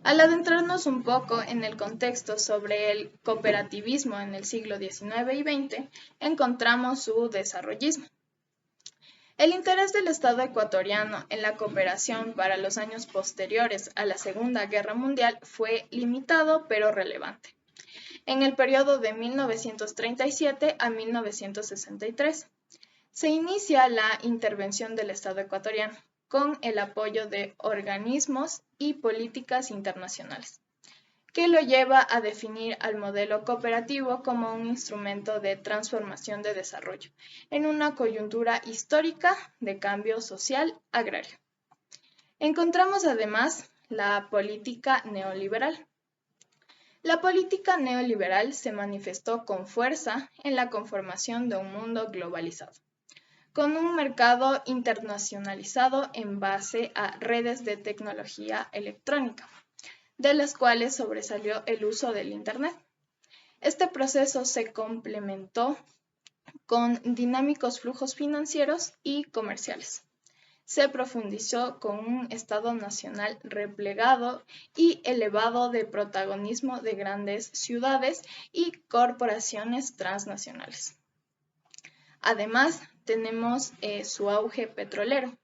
Al adentrarnos un poco en el contexto sobre el cooperativismo en el siglo XIX y XX, encontramos su desarrollismo. El interés del Estado ecuatoriano en la cooperación para los años posteriores a la Segunda Guerra Mundial fue limitado pero relevante. En el periodo de 1937 a 1963, se inicia la intervención del Estado ecuatoriano con el apoyo de organismos y políticas internacionales, que lo lleva a definir al modelo cooperativo como un instrumento de transformación de desarrollo en una coyuntura histórica de cambio social agrario. Encontramos además la política neoliberal. La política neoliberal se manifestó con fuerza en la conformación de un mundo globalizado, con un mercado internacionalizado en base a redes de tecnología electrónica, de las cuales sobresalió el uso del Internet. Este proceso se complementó con dinámicos flujos financieros y comerciales. Se profundizó con un Estado nacional replegado y elevado de protagonismo de grandes ciudades y corporaciones transnacionales. Además, tenemos su auge petrolero.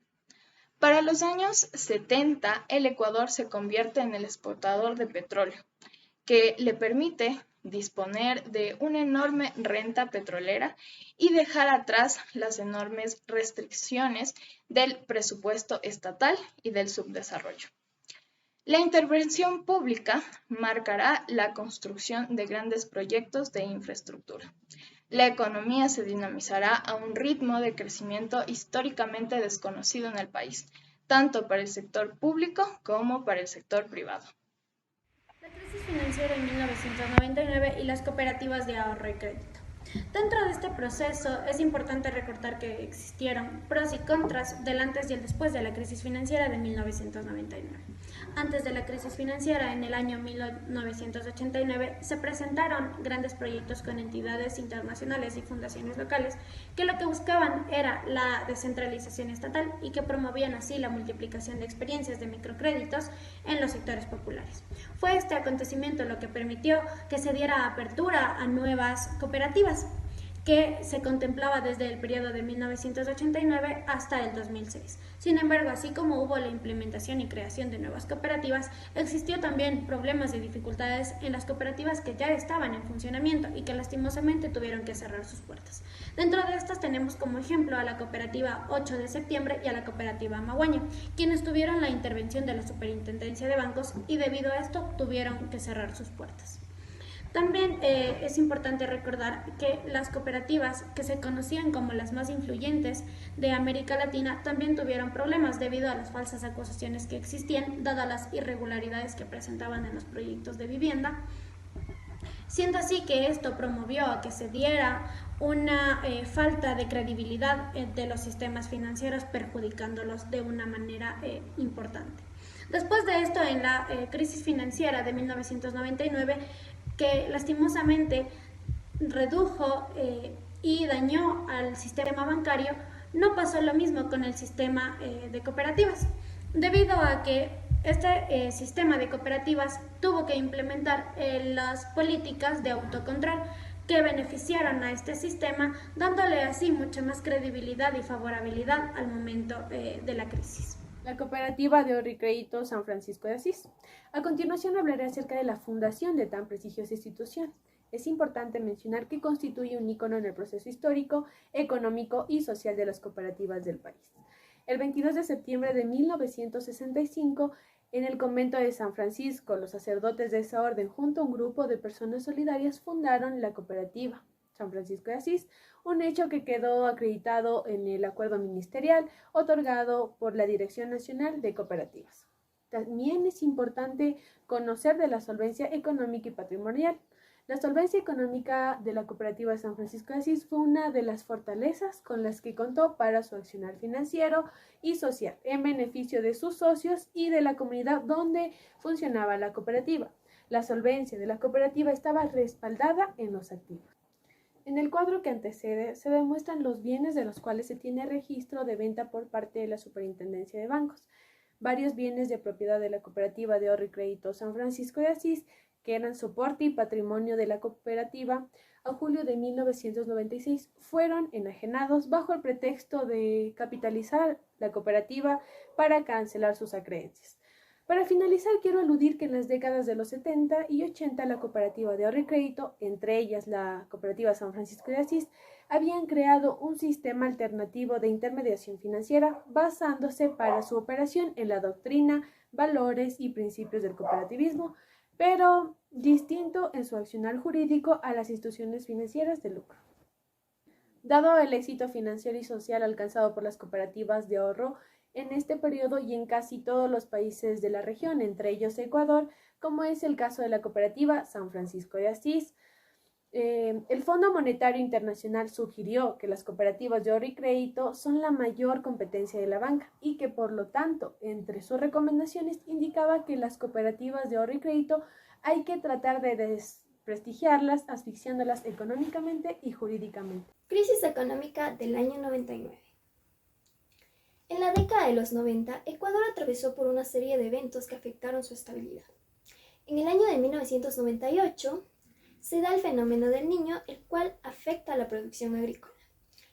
Para los años 70, el Ecuador se convierte en el exportador de petróleo, que le permite disponer de una enorme renta petrolera y dejar atrás las enormes restricciones del presupuesto estatal y del subdesarrollo. La intervención pública marcará la construcción de grandes proyectos de infraestructura. La economía se dinamizará a un ritmo de crecimiento históricamente desconocido en el país, tanto para el sector público como para el sector privado. La crisis financiera en 1999 y las cooperativas de ahorro y crédito. Dentro de este proceso es importante recordar que existieron pros y contras del antes y el después de la crisis financiera de 1999. Antes de la crisis financiera, en el año 1989, se presentaron grandes proyectos con entidades internacionales y fundaciones locales que lo que buscaban era la descentralización estatal y que promovían así la multiplicación de experiencias de microcréditos en los sectores populares. Fue este acontecimiento lo que permitió que se diera apertura a nuevas cooperativas que se contemplaba desde el periodo de 1989 hasta el 2006. Sin embargo, así como hubo la implementación y creación de nuevas cooperativas, existió también problemas y dificultades en las cooperativas que ya estaban en funcionamiento y que lastimosamente tuvieron que cerrar sus puertas. Dentro de estas tenemos como ejemplo a la cooperativa 8 de septiembre y a la cooperativa Maguaña, quienes tuvieron la intervención de la Superintendencia de Bancos y debido a esto tuvieron que cerrar sus puertas. También es importante recordar que las cooperativas que se conocían como las más influyentes de América Latina también tuvieron problemas debido a las falsas acusaciones que existían, dadas las irregularidades que presentaban en los proyectos de vivienda, siendo así que esto promovió a que se diera una falta de credibilidad de los sistemas financieros, perjudicándolos de una manera importante. Después de esto, en la crisis financiera de 1999, que lastimosamente redujo y dañó al sistema bancario, no pasó lo mismo con el sistema de cooperativas, debido a que este sistema de cooperativas tuvo que implementar las políticas de autocontrol que beneficiaron a este sistema, dándole así mucha más credibilidad y favorabilidad al momento de la crisis. La Cooperativa de Ahorro y Crédito San Francisco de Asís. A continuación hablaré acerca de la fundación de tan prestigiosa institución. Es importante mencionar que constituye un ícono en el proceso histórico, económico y social de las cooperativas del país. El 22 de septiembre de 1965, en el convento de San Francisco, los sacerdotes de esa orden junto a un grupo de personas solidarias fundaron la cooperativa San Francisco de Asís, un hecho que quedó acreditado en el acuerdo ministerial otorgado por la Dirección Nacional de Cooperativas. También es importante conocer de la solvencia económica y patrimonial. La solvencia económica de la cooperativa de San Francisco de Asís fue una de las fortalezas con las que contó para su accionar financiero y social en beneficio de sus socios y de la comunidad donde funcionaba la cooperativa. La solvencia de la cooperativa estaba respaldada en los activos. En el cuadro que antecede se demuestran los bienes de los cuales se tiene registro de venta por parte de la Superintendencia de Bancos. varios bienes de propiedad de la Cooperativa de Ahorro y Crédito San Francisco de Asís, que eran soporte y patrimonio de la cooperativa, a julio de 1996 fueron enajenados bajo el pretexto de capitalizar la cooperativa para cancelar sus acreencias. Para finalizar, quiero aludir que en las décadas de los 70 y 80 la Cooperativa de Ahorro y Crédito, entre ellas la Cooperativa San Francisco de Asís, habían creado un sistema alternativo de intermediación financiera basándose para su operación en la doctrina, valores y principios del cooperativismo, pero distinto en su accionar jurídico a las instituciones financieras de lucro. Dado el éxito financiero y social alcanzado por las cooperativas de ahorro en este periodo y en casi todos los países de la región, entre ellos Ecuador, como es el caso de la cooperativa San Francisco de Asís, el Fondo Monetario Internacional sugirió que las cooperativas de ahorro y crédito son la mayor competencia de la banca y que, por lo tanto, entre sus recomendaciones indicaba que las cooperativas de ahorro y crédito hay que tratar de desprestigiarlas, asfixiándolas económicamente y jurídicamente. Crisis económica del año 99. En la década de los 90, Ecuador atravesó por una serie de eventos que afectaron su estabilidad. En el año de 1998, se da el fenómeno del Niño, el cual afecta a la producción agrícola.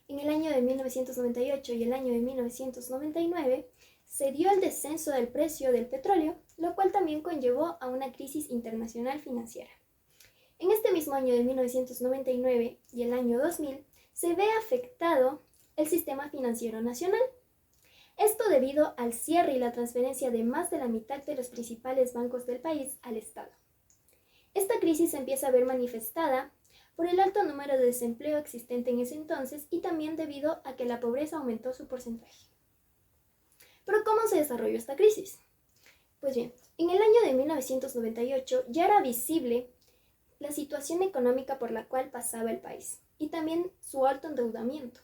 En el año de 1998 y el año de 1999 se dio el descenso del precio del petróleo, lo cual también conllevó a una crisis internacional financiera. En este mismo año de 1999 y el año 2000 se ve afectado el sistema financiero nacional. Esto debido al cierre y la transferencia de más de la mitad de los principales bancos del país al Estado. Esta crisis se empieza a ver manifestada por el alto número de desempleo existente en ese entonces y también debido a que la pobreza aumentó su porcentaje. ¿Pero cómo se desarrolló esta crisis? Pues bien, en el año de 1998 ya era visible la situación económica por la cual pasaba el país y también su alto endeudamiento.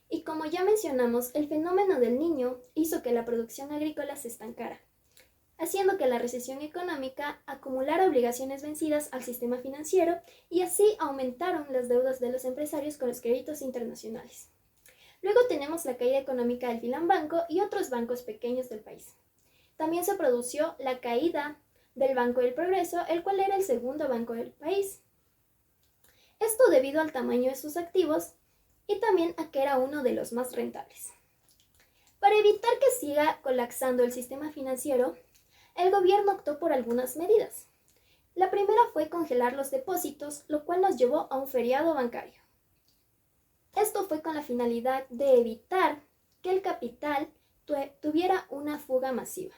Y como ya mencionamos, el fenómeno del Niño hizo que la producción agrícola se estancara, haciendo que la recesión económica acumulara obligaciones vencidas al sistema financiero y así aumentaron las deudas de los empresarios con los créditos internacionales. Luego tenemos la caída económica del Filambanco y otros bancos pequeños del país. También se produjo la caída del Banco del Progreso, el cual era el segundo banco del país. Esto debido al tamaño de sus activos y también a que era uno de los más rentables. Para evitar que siga colapsando el sistema financiero, el gobierno optó por algunas medidas. La primera fue congelar los depósitos, lo cual nos llevó a un feriado bancario. Esto fue con la finalidad de evitar que el capital tuviera una fuga masiva.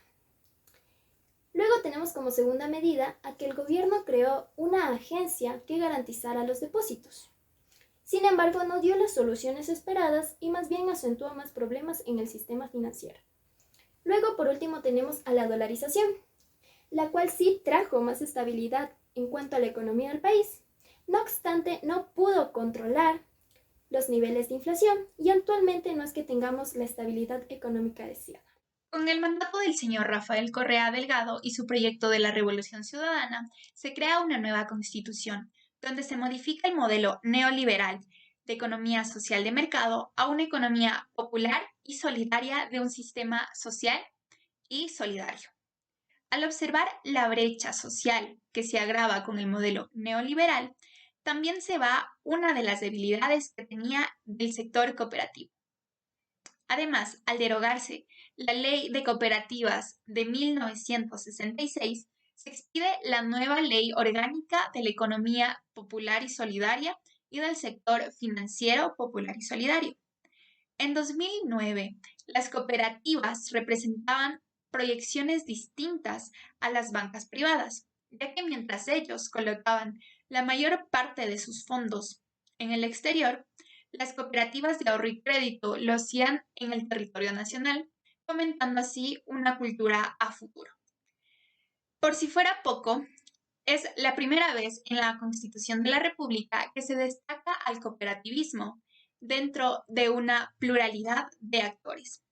Luego tenemos como segunda medida a que el gobierno creó una agencia que garantizara los depósitos. Sin embargo, no dio las soluciones esperadas y más bien acentuó más problemas en el sistema financiero. Luego, por último, tenemos a la dolarización, la cual sí trajo más estabilidad en cuanto a la economía del país. No obstante, no pudo controlar los niveles de inflación y actualmente no es que tengamos la estabilidad económica deseada. Con el mandato del señor Rafael Correa Delgado y su proyecto de la Revolución Ciudadana, se crea una nueva constitución, donde se modifica el modelo neoliberal de economía social de mercado a una economía popular y solidaria de un sistema social y solidario. Al observar la brecha social que se agrava con el modelo neoliberal, también se va una de las debilidades que tenía del sector cooperativo. Además, al derogarse la Ley de Cooperativas de 1966, se expide la nueva Ley Orgánica de la Economía Popular y Solidaria y del Sector Financiero Popular y Solidario. En 2009, las cooperativas representaban proyecciones distintas a las bancas privadas, ya que mientras ellos colocaban la mayor parte de sus fondos en el exterior, las cooperativas de ahorro y crédito lo hacían en el territorio nacional, fomentando así una cultura a futuro. Por si fuera poco, es la primera vez en la Constitución de la República que se destaca al cooperativismo dentro de una pluralidad de actores,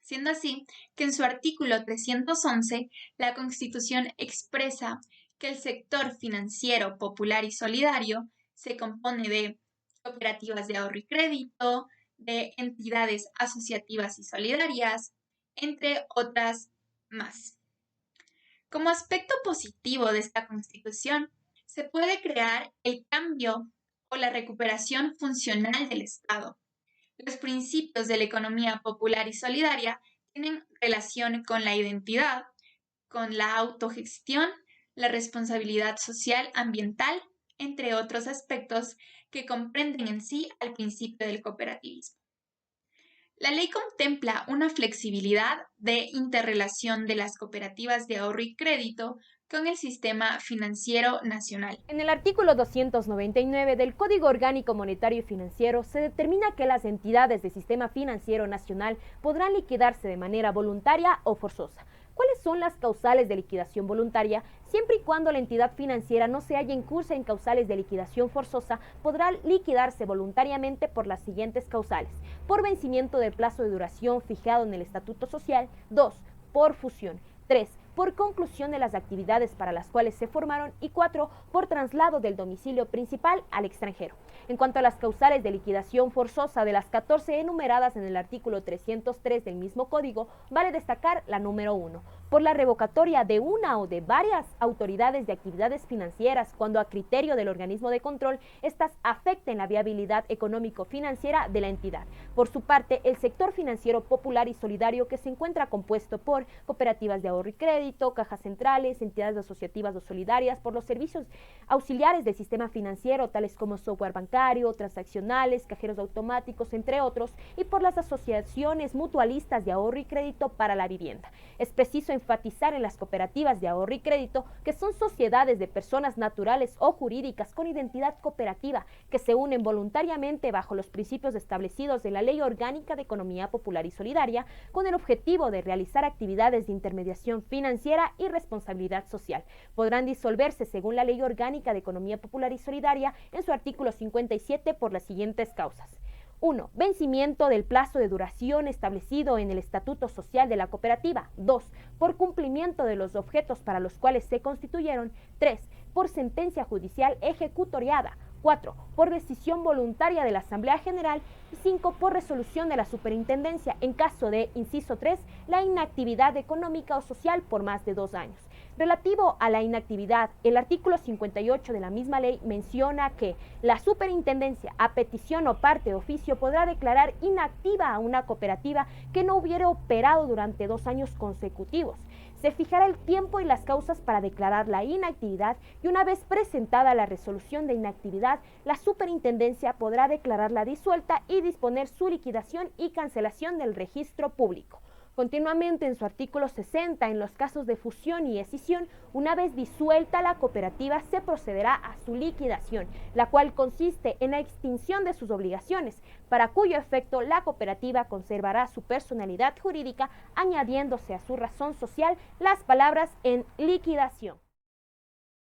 siendo así que en su artículo 311 la Constitución expresa que el sector financiero popular y solidario se compone de cooperativas de ahorro y crédito, de entidades asociativas y solidarias, entre otras más. Como aspecto positivo de esta Constitución, se puede crear el cambio o la recuperación funcional del Estado. Los principios de la economía popular y solidaria tienen relación con la identidad, con la autogestión, la responsabilidad social ambiental, entre otros aspectos que comprenden en sí al principio del cooperativismo. La ley contempla una flexibilidad de interrelación de las cooperativas de ahorro y crédito con el sistema financiero nacional. En el artículo 299 del Código Orgánico Monetario y Financiero se determina que las entidades del sistema financiero nacional podrán liquidarse de manera voluntaria o forzosa. ¿Cuáles son las causales de liquidación voluntaria? Siempre y cuando la entidad financiera no se halle incursa en causales de liquidación forzosa, podrá liquidarse voluntariamente por las siguientes causales: por vencimiento del plazo de duración fijado en el Estatuto Social; 2, por fusión; 3, por conclusión de las actividades para las cuales se formaron; y 4, por traslado del domicilio principal al extranjero. En cuanto a las causales de liquidación forzosa, de las 14 enumeradas en el artículo 303 del mismo código, vale destacar la número 1, por la revocatoria de una o de varias autoridades de actividades financieras cuando, a criterio del organismo de control, éstas afecten la viabilidad económico-financiera de la entidad. Por su parte, el sector financiero popular y solidario, que se encuentra compuesto por cooperativas de ahorro y crédito, cajas centrales, entidades asociativas o solidarias, por los servicios auxiliares del sistema financiero, tales como software bancario, transaccionales, cajeros automáticos, entre otros, y por las asociaciones mutualistas de ahorro y crédito para la vivienda. Es preciso enfatizar en las cooperativas de ahorro y crédito, que son sociedades de personas naturales o jurídicas con identidad cooperativa, que se unen voluntariamente bajo los principios establecidos de la Ley Orgánica de Economía Popular y Solidaria, con el objetivo de realizar actividades de intermediación financiera y responsabilidad social. Podrán disolverse, según la Ley Orgánica de Economía Popular y Solidaria, en su artículo 57, por las siguientes causas: 1. Vencimiento del plazo de duración establecido en el Estatuto Social de la cooperativa. 2. Por cumplimiento de los objetos para los cuales se constituyeron. 3. Por sentencia judicial ejecutoriada. 4. Por decisión voluntaria de la Asamblea General. Y 5. Por resolución de la Superintendencia, en caso de, inciso 3, la inactividad económica o social por más de 2 años. Relativo a la inactividad, el artículo 58 de la misma ley menciona que la Superintendencia, a petición o parte de oficio, podrá declarar inactiva a una cooperativa que no hubiera operado durante 2 años consecutivos. Se fijará el tiempo y las causas para declarar la inactividad, y una vez presentada la resolución de inactividad, la Superintendencia podrá declararla disuelta y disponer su liquidación y cancelación del registro público. Continuamente, en su artículo 60, en los casos de fusión y escisión, una vez disuelta la cooperativa, se procederá a su liquidación, la cual consiste en la extinción de sus obligaciones, para cuyo efecto la cooperativa conservará su personalidad jurídica, añadiéndose a su razón social las palabras "en liquidación".